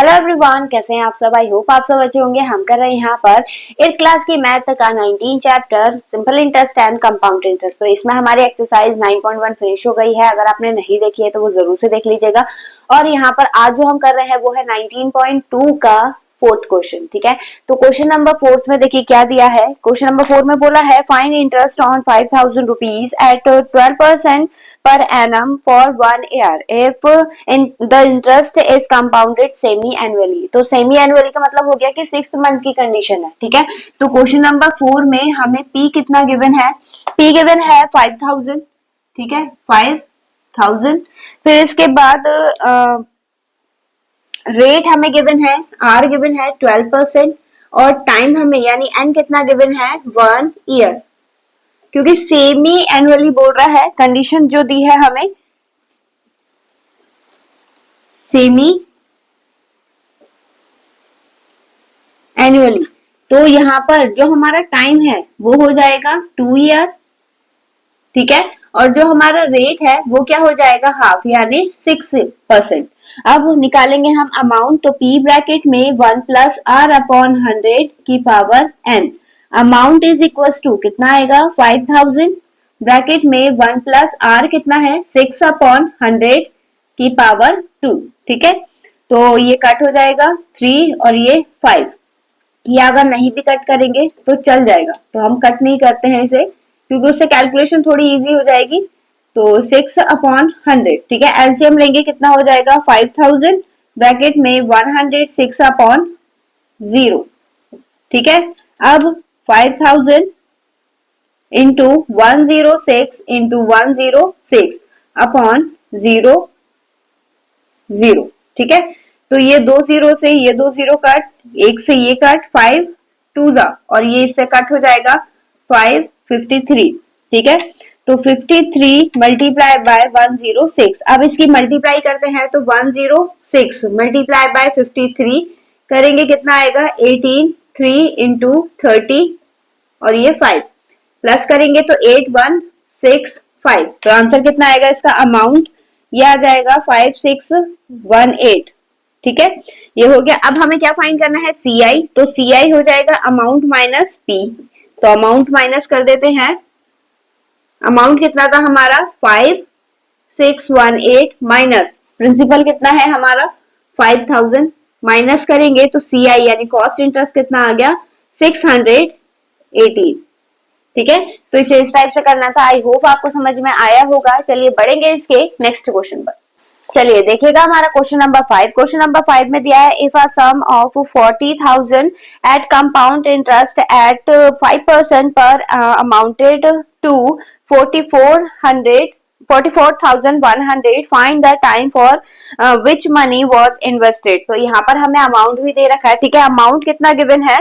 Hello everyone, कैसे हैं आप सब। आई होप आप सब अच्छे होंगे। हम कर रहे हैं यहाँ पर 8th क्लास की मैथ का 19 chapter simple interest and compound interest. तो इसमें हमारी एक्सरसाइज 9.1 फिनिश हो गई है। अगर आपने नहीं देखी है तो वो जरूर से देख लीजिएगा। और यहाँ पर आज जो हम कर रहे हैं वो है 19.2 का फोर्थ क्वेश्चन। ठीक है, तो क्वेश्चन नंबर फोर्थ में देखिए क्या दिया है। क्वेश्चन नंबर 4 में बोला है find interest on 5,000 rupees at 12% per annum for 1 year if the interest is compounded semi annually। तो सेमी एनुअली का मतलब हो गया कि 6 मंथ की कंडीशन है। ठीक है, तो क्वेश्चन नंबर 4 में हमें पी कितना गिवन है। पी गिवन है 5,000। ठीक है, 5,000। फिर इसके बाद रेट हमें गिवन है, आर गिवन है 12% और टाइम हमें यानी एन कितना गिवन है 1 ईयर। क्योंकि सेमी एनुअली बोल रहा है, कंडीशन जो दी है हमें सेमी एनुअली, तो यहाँ पर जो हमारा टाइम है वो हो जाएगा 2 ईयर। ठीक है, और जो हमारा रेट है वो क्या हो जाएगा हाफ यानी 6%। अब निकालेंगे हम अमाउंट, तो पी ब्रैकेट में 1 प्लस आर अपॉन 100 की power n. Amount is equal to कितना आएगा 5,000 ब्रैकेट में 1 प्लस आर कितना है 6 अपॉन 100 की पावर 2। ठीक है, तो ये कट हो जाएगा 3 और ये 5। ये अगर नहीं भी कट करेंगे तो चल जाएगा, तो हम कट नहीं करते हैं इसे क्योंकि उससे कैलकुलेशन थोड़ी इजी हो जाएगी। तो 6 अपॉन 100। ठीक है, एलसीएम लेंगे कितना हो जाएगा 5,000 ब्रैकेट में 100 6 अपॉन 0। ठीक है, अब 5,000 इंटू 106 इंटू 106 अपॉन 0 0। ठीक है, तो ये 2 0 से ये 2 0 कट, एक से ये कट, 5 2 जा और ये इससे कट हो जाएगा 553। ठीक है, तो 53 मल्टीप्लाई बाय 106। अब इसकी मल्टीप्लाई करते हैं तो 106 मल्टीप्लाई बाय 53 करेंगे कितना आएगा 18। 3 इंटू 30 और ये 5 प्लस करेंगे तो 8165। तो आंसर कितना आएगा इसका अमाउंट, ये आ जाएगा 5618। ठीक है, ये हो गया। अब हमें क्या फाइंड करना है सी आई, तो सी आई हो जाएगा अमाउंट माइनस पी। तो अमाउंट माइनस कर देते हैं। अमाउंट कितना था हमारा 5618 माइनस प्रिंसिपल कितना है हमारा 5,000 माइनस करेंगे तो सी आई यानी कॉस्ट इंटरेस्ट कितना आ गया 618। ठीक है, तो इसे इस टाइप से करना था। आई होप आपको समझ में आया होगा। चलिए बढ़ेंगे इसके नेक्स्ट क्वेश्चन पर। चलिए देखिएगा हमारा क्वेश्चन नंबर 5। क्वेश्चन नंबर 5 में दिया है if a sum of 40,000 at compound interest at 5% per amounted to 44,100 find the time for which money was invested. तो यहाँ पर हमें अमाउंट भी दे रखा है। ठीक है, अमाउंट कितना गिवन है,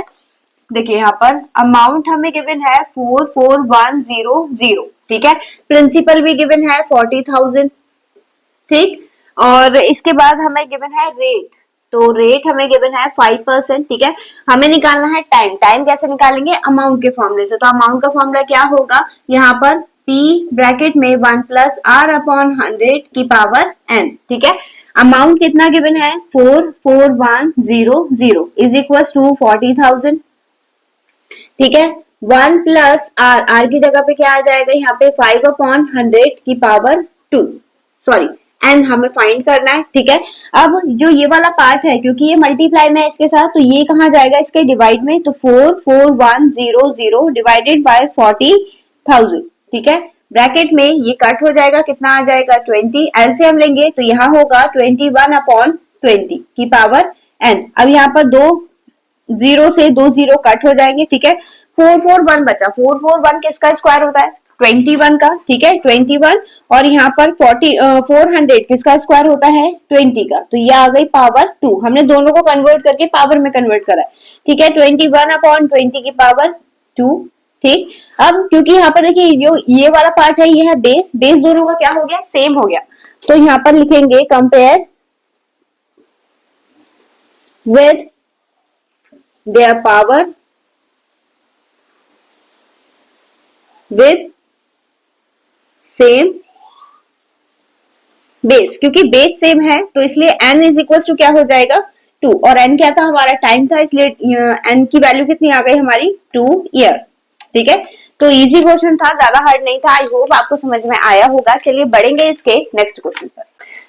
देखिए यहाँ पर अमाउंट हमें गिवन है 44,100। ठीक है, प्रिंसिपल भी गिवन है 40,000। ठीक, और इसके बाद हमें गिवन है रेट, तो रेट हमें गिवन है 5%। ठीक है, हमें निकालना है टाइम। टाइम कैसे निकालेंगे अमाउंट के फॉर्मूले से, तो अमाउंट का फॉर्मूला क्या होगा यहाँ पर P ब्रैकेट में 1 प्लस आर अपॉन 100 की पावर n। ठीक है, अमाउंट कितना गिवन है 44,100 इज इक्वल टू 40,000। ठीक है, 1 प्लस आर, आर की जगह पे क्या आ जाएगा यहाँ पे 5 अपॉन 100 की पावर 2, सॉरी एंड हमें फाइंड करना है। ठीक है, अब जो ये वाला पार्ट है क्योंकि ये मल्टीप्लाई में है इसके साथ, तो ये कहाँ जाएगा इसके डिवाइड में, तो 44,100 डिवाइडेड बाय 40,000। ठीक है, ब्रैकेट में ये कट हो जाएगा, कितना आ जाएगा 20। एलसीएम लेंगे तो यहाँ होगा 21 अपॉन 20 की पावर n। अब यहाँ पर 2 0 से 2 0 कट हो जाएंगे। ठीक है, 441 बचा। 441 किसका स्क्वायर होता है 21 का। ठीक है, 21 और यहाँ पर 400 किसका स्क्वायर होता है 20 का। तो ये आ गई पावर 2। हमने दोनों को कन्वर्ट करके पावर में कन्वर्ट करा है। ठीक है, 21 अपॉन 20 की पावर 2। ठीक, अब क्योंकि यहाँ पर देखिए जो ये वाला पार्ट है ये है बेस, बेस दोनों का क्या हो गया सेम हो गया। तो यहाँ पर लिखेंगे compare with their power with same base। क्योंकि बेस सेम है तो इसलिए n इज इक्वल टू क्या हो जाएगा 2 और n क्या था हमारा टाइम था, इसलिए n की वैल्यू कितनी आ गई हमारी 2 ईयर। ठीक है, तो इजी क्वेश्चन था, ज्यादा हार्ड नहीं था। आई होप आपको समझ में आया होगा। चलिए बढ़ेंगे इसके नेक्स्ट क्वेश्चन पर।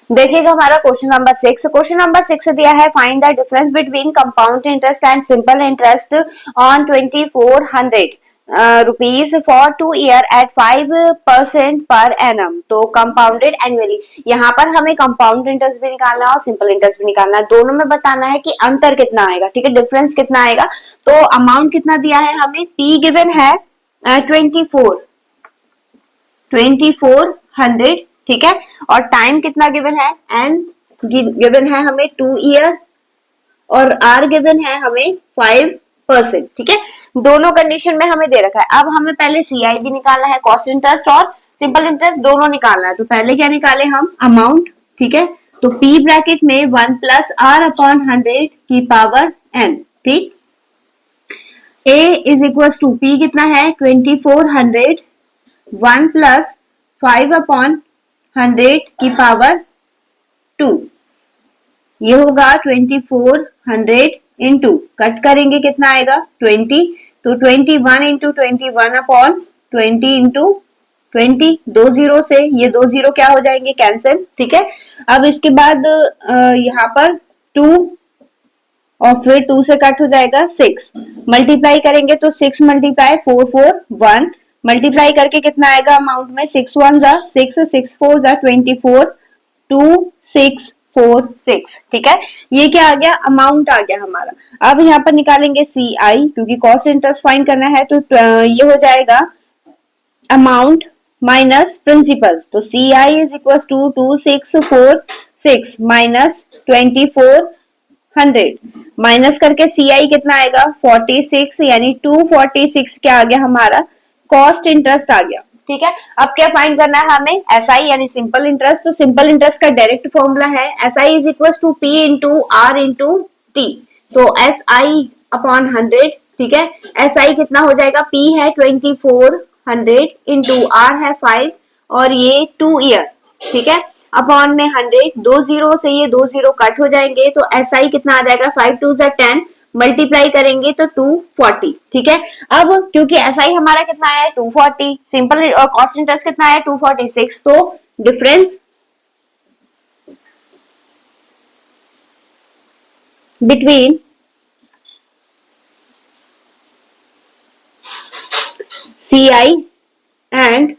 देखिएगा हमारा क्वेश्चन नंबर 6। क्वेश्चन नंबर 6 दिया है, find the difference between compound interest and simple interest on 2400 rupees for 2 year at 5% per annum. तो कंपाउंडेड एनुअली, यहाँ पर हमें कंपाउंड इंटरेस्ट भी निकालना है और सिंपल इंटरेस्ट भी निकालना है, दोनों में बताना है कि अंतर कितना आएगा। ठीक है, डिफरेंस कितना आएगा। तो अमाउंट कितना दिया है हमें, पी गिवन है 2400। ठीक है, और टाइम कितना गिवन है, एन गिवन है हमें 2 ईयर और आर गिवन है हमें 5%। ठीक है, दोनों कंडीशन में हमें दे रखा है। अब हमें पहले सीआई भी निकालना है, कॉस्ट इंटरेस्ट और सिंपल इंटरेस्ट दोनों निकालना है। तो पहले क्या निकाले हम, अमाउंट। ठीक है, तो पी ब्रैकेट में 1 प्लस आर अपॉन 100 की पावर एन। ठीक, ए इज इक्वल टू पी कितना है 2400, 1 प्लस 5 अपॉन 100 की पावर 2, ये होगा 2400 इंटू, कट करेंगे कितना आएगा 20, तो 21 इंटू 21 अपॉन 20 इंटू 20, 2 जीरो से ये 2 जीरो क्या हो जाएंगे, कैंसिल। ठीक है, अब इसके बाद यहाँ पर 2 और फिर 2 से कट हो जाएगा 6, मल्टीप्लाई करेंगे तो 6 मल्टीप्लाई 4 4 1, मल्टीप्लाई करके कितना आएगा अमाउंट में, 6 1 जा 6, 6 4 जा 24, 2 6 4 6। ठीक है, ये क्या आ गया, अमाउंट आ गया हमारा। अब यहाँ पर निकालेंगे सी आई, क्योंकि कॉस्ट इंटरेस्ट फाइंड करना है, तो ये हो जाएगा अमाउंट माइनस प्रिंसिपल। तो C I is equal to 2646 minus 2400, minus करके सी आई कितना आएगा 46, यानी 246 क्या आ गया हमारा, कॉस्ट इंटरेस्ट आ गया। ठीक है, अब क्या फाइंड करना है हमें, एस आई यानी सिंपल इंटरेस्ट। तो सिंपल इंटरेस्ट का डायरेक्ट फॉर्मूला है S I is equal to P into R into T. तो एस आई अपॉन 100। ठीक है, एस आई कितना हो जाएगा, पी है 2400 इंटू आर है 5 और ये 2 ईयर। ठीक है, अपॉन में 100, 2 जीरो से ये 2 जीरो कट हो जाएंगे, तो एस आई कितना आ जाएगा 5 2 10, मल्टीप्लाई करेंगे तो 240। ठीक है, अब क्योंकि एस आई हमारा कितना आया है 240, सिंपल और कॉस्ट इंटरेस्ट कितना है 246, तो difference between C I and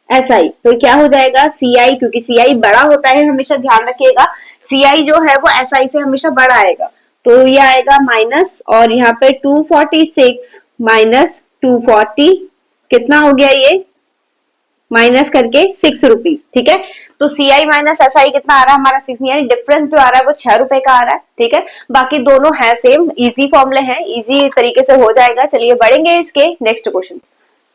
S I, तो क्या हो जाएगा सी आई, क्योंकि सी आई बड़ा होता है, हमेशा ध्यान रखिएगा सी आई जो है वो एस आई से हमेशा बड़ा आएगा, तो ये आएगा माइनस, और यहाँ पे 246 माइनस 240 कितना हो गया, ये माइनस करके 6 रुपीज। ठीक है, तो C I minus S I कितना आ रहा है हमारा 6, यानी डिफरेंस जो आ रहा है वो 6 रुपए का आ रहा है। ठीक है, बाकी दोनों है सेम, इजी फॉर्मूले हैं, इजी तरीके से हो जाएगा। चलिए बढ़ेंगे इसके नेक्स्ट क्वेश्चन।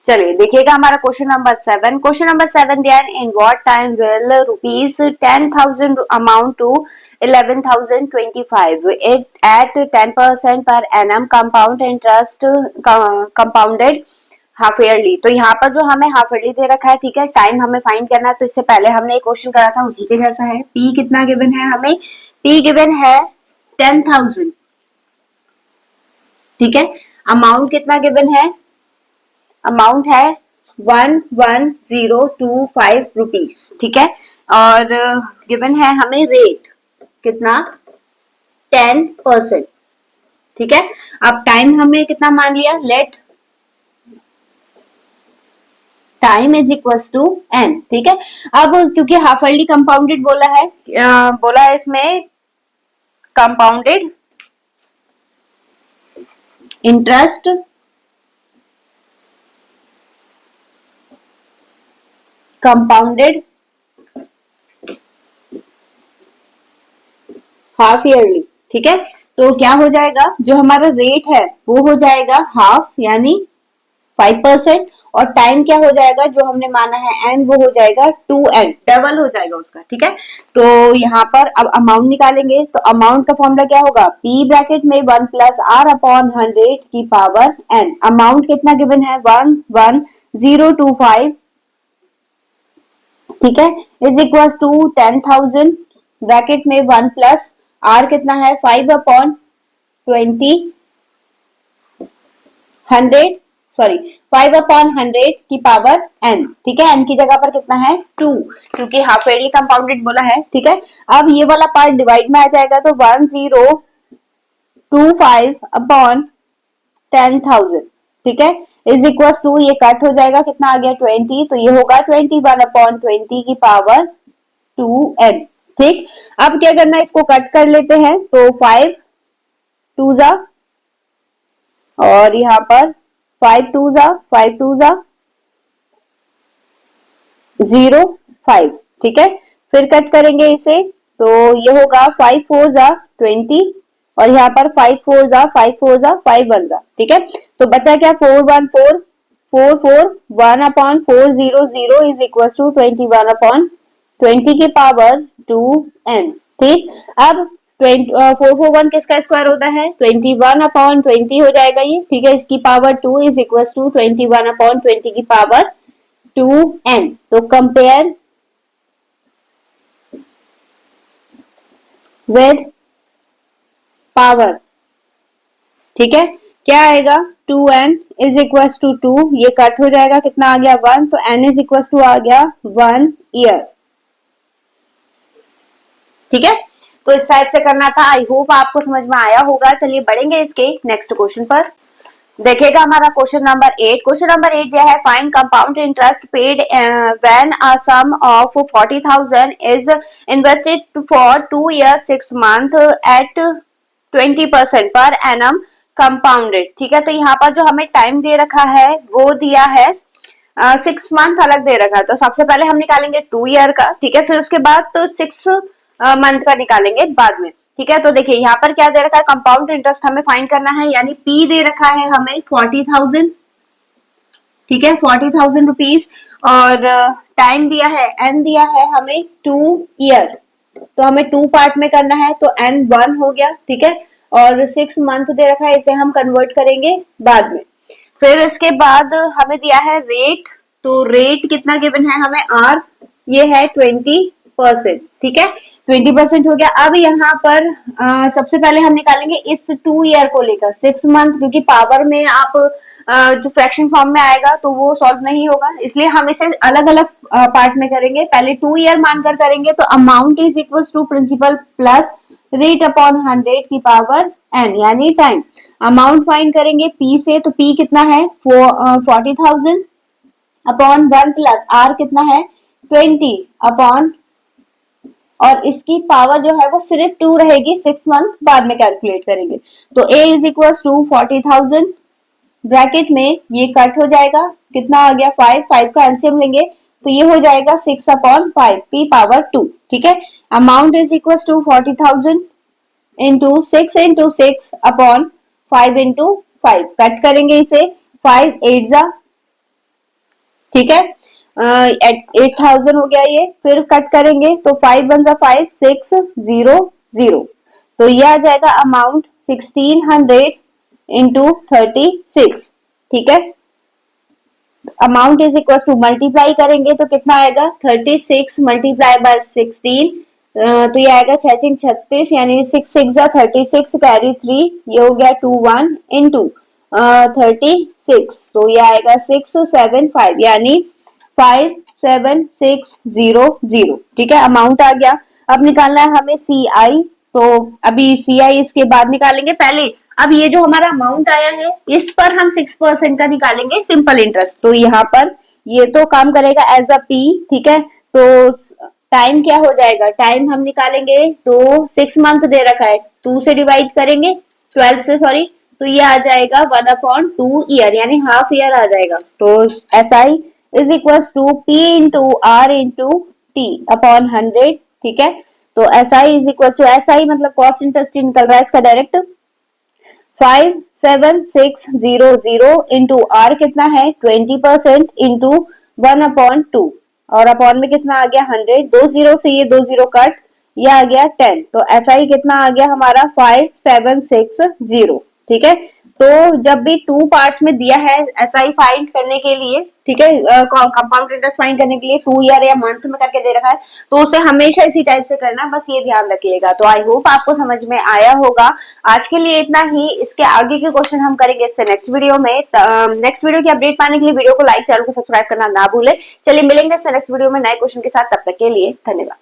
चलिए देखिएगा हमारा क्वेश्चन नंबर 7। क्वेश्चन नंबर 7 दिया है, in what time will rupees 10,000 amount to 11,025 at 10% per annum compound interest compounded half yearly. तो यहाँ पर जो हमें हाफ ईयरली दे रखा है, ठीक है, टाइम हमें फाइंड करना है। तो इससे पहले हमने एक क्वेश्चन करा था, उसी के जैसा है। पी कितना गिवन है हमें, पी गिवन है 10,000। ठीक है, अमाउंट कितना गिवन है, अमाउंट है 11025 रुपीज। ठीक है, और गिवन है हमें रेट कितना 10%। ठीक है, अब टाइम हमने कितना मान लिया, let time is equal to n. ठीक है, अब क्योंकि हाफ ईयरली कंपाउंडेड बोला है इसमें compounded interest compounded half yearly. ठीक है, तो क्या हो जाएगा, जो हमारा रेट है वो हो जाएगा हाफ यानी 5%, और टाइम क्या हो जाएगा जो हमने माना है एन, वो हो जाएगा 2n, डबल हो जाएगा उसका। ठीक है, तो यहाँ पर अब अमाउंट निकालेंगे, तो अमाउंट का फॉर्मूला क्या होगा, p ब्रैकेट में 1 प्लस आर अपॉन 100 की पावर n। अमाउंट कितना गिवन है 11025। ठीक है, इज इक्वल टू 10,000 ब्रैकेट में 1 प्लस आर कितना है 5/20 100 सॉरी 5/100 की पावर n, ठीक है। n की जगह पर कितना है 2, क्योंकि हाफ ईयरली कंपाउंडेड बोला है, ठीक है। अब ये वाला पार्ट डिवाइड में आ जाएगा तो 1025/10,000, ठीक है, इज इक्वल टू ये कट हो जाएगा, कितना आ गया 20, तो ये होगा 21/20 की पावर 2n, ठीक। अब क्या करना है, इसको कट कर लेते हैं, तो 5 2 जा और यहाँ पर 5 2 जा 0 5, ठीक है। फिर कट करेंगे इसे, तो ये होगा 5 4 जा 20 और यहाँ पर 5 4 जा 5 1 जा, ठीक है। तो बचा क्या 4 1 4 4 4 1/4 0 0 इज इक्वल टू 21/20 की पावर 2n, ठीक। अब 441 किसका स्क्वायर होता है 21/20 हो जाएगा ये, ठीक है। इसकी पावर 2 इज इक्वल टू 21/20 की पावर 2n। तो कंपेयर विद पावर, ठीक है, क्या आएगा 2n इज इक्वल टू 2, ये कट हो जाएगा, कितना आ गया 1, तो n इज इक्वल टू आ गया 1 ईयर, ठीक है। तो इस टाइप से करना था। आई होप आपको समझ में आया होगा। चलिए बढ़ेंगे इसके नेक्स्ट क्वेश्चन पर। देखिएगा हमारा क्वेश्चन नंबर 8। क्वेश्चन नंबर 8 दिया है find compound interest paid when a sum of 40,000 is invested for 2 years 6 month at 20% per annum compounded, ठीक है। तो यहाँ पर जो हमें टाइम दे रखा है वो दिया है 6 मंथ अलग दे रखा है। तो सबसे पहले हम निकालेंगे 2 ईयर का, ठीक है, फिर उसके बाद तो 6 मंथ का निकालेंगे बाद में, ठीक है। तो देखिए यहाँ पर क्या दे रखा है, कंपाउंड इंटरेस्ट हमें फाइंड करना है, यानी पी दे रखा है हमें 40,000, ठीक है, 40,000 रुपीज, और टाइम दिया है एन दिया है हमें 2 ईयर, तो हमें 2 पार्ट में करना है, तो एन 1 हो गया, ठीक है, और 6 मंथ दे रखा है, इसे हम कन्वर्ट करेंगे बाद में। फिर इसके बाद हमें दिया है रेट, तो रेट कितना गिवन है हमें आर, ये है 20%, ठीक है, 20% हो गया। अब यहाँ पर सबसे पहले हम निकालेंगे इस 2 ईयर को लेकर 6 मंथ, क्योंकि पावर में आप जो फ्रैक्शन फॉर्म में आएगा तो वो सॉल्व नहीं होगा, इसलिए हम इसे अलग अलग पार्ट में करेंगे। पहले 2 ईयर मानकर करेंगे, तो amount is equal to principal plus rate upon 100 की पावर n, यानी टाइम। अमाउंट फाइंड करेंगे p से, तो p कितना है 40,000 अपॉन 1 प्लस r कितना है 20 अपॉन, और इसकी पावर जो है वो सिर्फ 2 रहेगी, 6 मंथ बाद में कैलकुलेट करेंगे। तो a is equal to 40,000 bracket में ये कट हो जाएगा, कितना आ गया 5 5 का एलसीएम लेंगे तो ये हो जाएगा 6/5 की पावर 2, ठीक है। Amount is equal to 40,000 into 6 into 6 upon 5 into 5, cut करेंगे इसे 5 8 जा, ठीक है, 8,000 हो गया ये। फिर कट करेंगे तो 5 1 जा 5 6 0 0, तो ये आ जाएगा अमाउंट 1600 इंटू 36, ठीक है। Amount is equal to multiply करेंगे तो कितना आएगा 36 मल्टीप्लाई बाय 16, तो ये आएगा 6 36, यानी 6 6 जा 36 कैरी 3, ये हो गया 2 1 इंटू 36, तो ये आएगा 6 7 5, यानी 5 7 6 0 0, ठीक है। अमाउंट आ गया। अब निकालना है हमें सी आई, तो अभी सी आई इसके बाद निकालेंगे। पहले अब ये जो हमारा अमाउंट आया है इस पर हम 6% का निकालेंगे सिंपल इंटरेस्ट, तो यहाँ पर ये तो काम करेगा एज अ पी, ठीक है। तो टाइम क्या हो जाएगा, टाइम हम निकालेंगे, तो 6 मंथ दे रखा है, 2 से डिवाइड करेंगे 12 से, सॉरी, तो ये आ जाएगा 1/2 ईयर, यानी हाफ ईयर आ जाएगा। तो S I is equal to P into R into T upon 100, ठीक है। तो S I is equal to, S I मतलब कॉस्ट इंटरेस्ट निकल रहा है इसका डायरेक्ट, 57600 इंटू आर कितना है 20% इंटू 1/2, और अपॉन में कितना आ गया 100, 2 जीरो से ये 2 जीरो कट, ये आ गया 10, तो एस आई कितना आ गया हमारा 5760, ठीक है। तो जब भी टू पार्ट्स में दिया है एसआई फाइंड करने के लिए, ठीक है, कंपाउंड इंटरेस्ट फाइंड करने के लिए 2 ईयर या मंथ में करके दे रखा है, तो उसे हमेशा इसी टाइप से करना, बस ये ध्यान रखिएगा। तो आई होप आपको समझ में आया होगा। आज के लिए इतना ही। इसके आगे के क्वेश्चन हम करेंगे इससे नेक्स्ट वीडियो में। नेक्स्ट वीडियो की अपडेट पाने के लिए वीडियो को लाइक, चैनल को सब्सक्राइब करना ना भूले। चलिए मिलेंगे इससे नेक्स्ट वीडियो में नए क्वेश्चन के साथ, तब तक के लिए धन्यवाद।